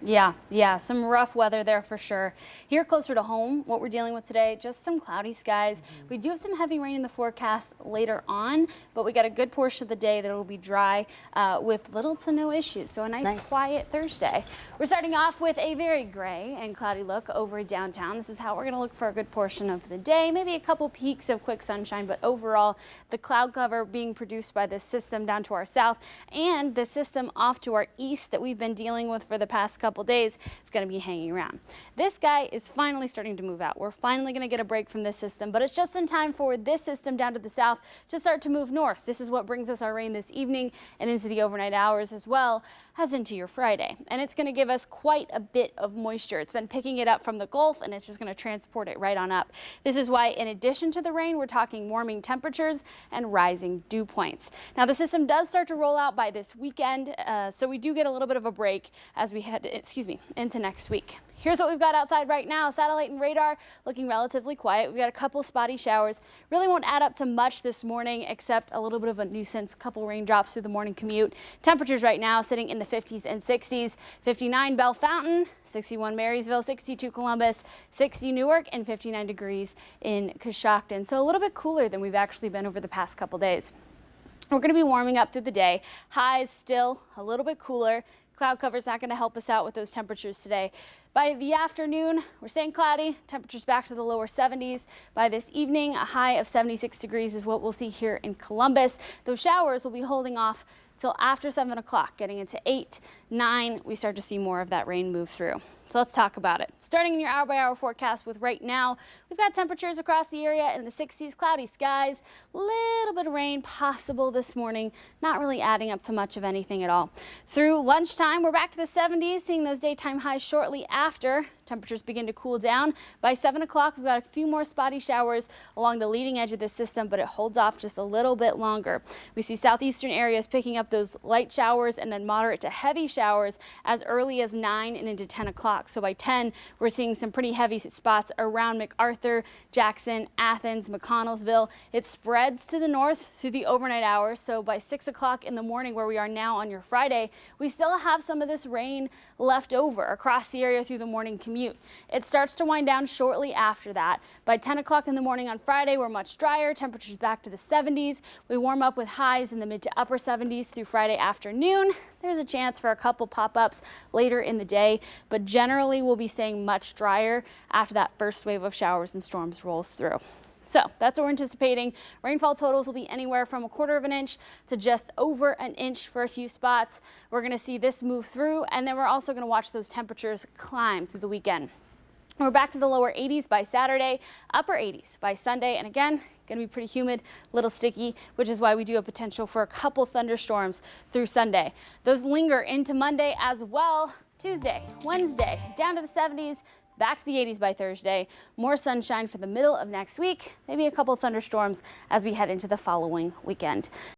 Yeah, some rough weather there for sure. Here closer to home, what we're dealing with today, just some cloudy skies. We do have some heavy rain in the forecast later on, but we got a good portion of the day that will be dry with little to no issues. So a nice quiet Thursday. We're starting off with a very gray and cloudy look over downtown. This is how we're going to look for a good portion of the day. Maybe a couple peaks of quick sunshine, but overall the cloud cover being produced by this system down to our south and the system off to our east that we've been dealing with for the past couple days, it's going to be hanging around. This guy is finally starting to move out. We're finally going to get a break from this system, but it's just in time for this system down to the south to start to move north. This is what brings us our rain this evening and into the overnight hours as well as into your Friday. And it's going to give us quite a bit of moisture. It's been picking it up from the Gulf and it's just going to transport it right on up. This is why in addition to the rain, we're talking warming temperatures and rising dew points. Now the system does start to roll out by this weekend, so we do get a little bit of a break as we head into next week. Here's what we've got outside right now. Satellite and radar looking relatively quiet. We've got a couple spotty showers. Really won't add up to much this morning except a little bit of a nuisance, couple raindrops through the morning commute. Temperatures right now sitting in the 50s and 60s. 59 Bell Fountain, 61 Marysville, 62 Columbus, 60 Newark, and 59 degrees in Coshocton. So a little bit cooler than we've actually been over the past couple days. We're going to be warming up through the day. Highs still a little bit cooler. Cloud cover is not going to help us out with those temperatures today. By the afternoon, we're staying cloudy. Temperatures back to the lower 70s. By this evening, a high of 76 degrees is what we'll see here in Columbus. Those showers will be holding off till after 7 o'clock, getting into 8, 9, we start to see more of that rain move through. So let's talk about it. Starting in your hour-by-hour forecast with right now, we've got temperatures across the area in the 60s, cloudy skies, little bit of rain possible this morning, not really adding up to much of anything at all. Through lunchtime, we're back to the 70s, seeing those daytime highs shortly after. Temperatures begin to cool down. By 7 o'clock, we've got a few more spotty showers along the leading edge of this system, but it holds off just a little bit longer. We see southeastern areas picking up those light showers and then moderate to heavy showers as early as 9 and into 10 o'clock. So by 10, we're seeing some pretty heavy spots around MacArthur, Jackson, Athens, McConnellsville. It spreads to the north through the overnight hours. So by 6 o'clock in the morning, where we are now on your Friday, we still have some of this rain left over across the area through the morning commute. It starts to wind down shortly after that. By 10 o'clock in the morning on Friday, we're much drier. Temperatures back to the 70s. We warm up with highs in the mid to upper 70s through Friday afternoon. There's a chance for a couple pop-ups later in the day, but generally we'll be staying much drier after that first wave of showers and storms rolls through. So that's what we're anticipating. Rainfall totals will be anywhere from 1/4 of an inch to just over an inch for a few spots. We're going to see this move through, and then we're also going to watch those temperatures climb through the weekend. We're back to the lower 80s by Saturday, upper 80s by Sunday, and again, going to be pretty humid, little sticky, which is why we do have potential for a couple thunderstorms through Sunday. Those linger into Monday as well. Tuesday, Wednesday, down to the 70s. Back to the 80s by Thursday. More sunshine for the middle of next week. Maybe a couple thunderstorms as we head into the following weekend.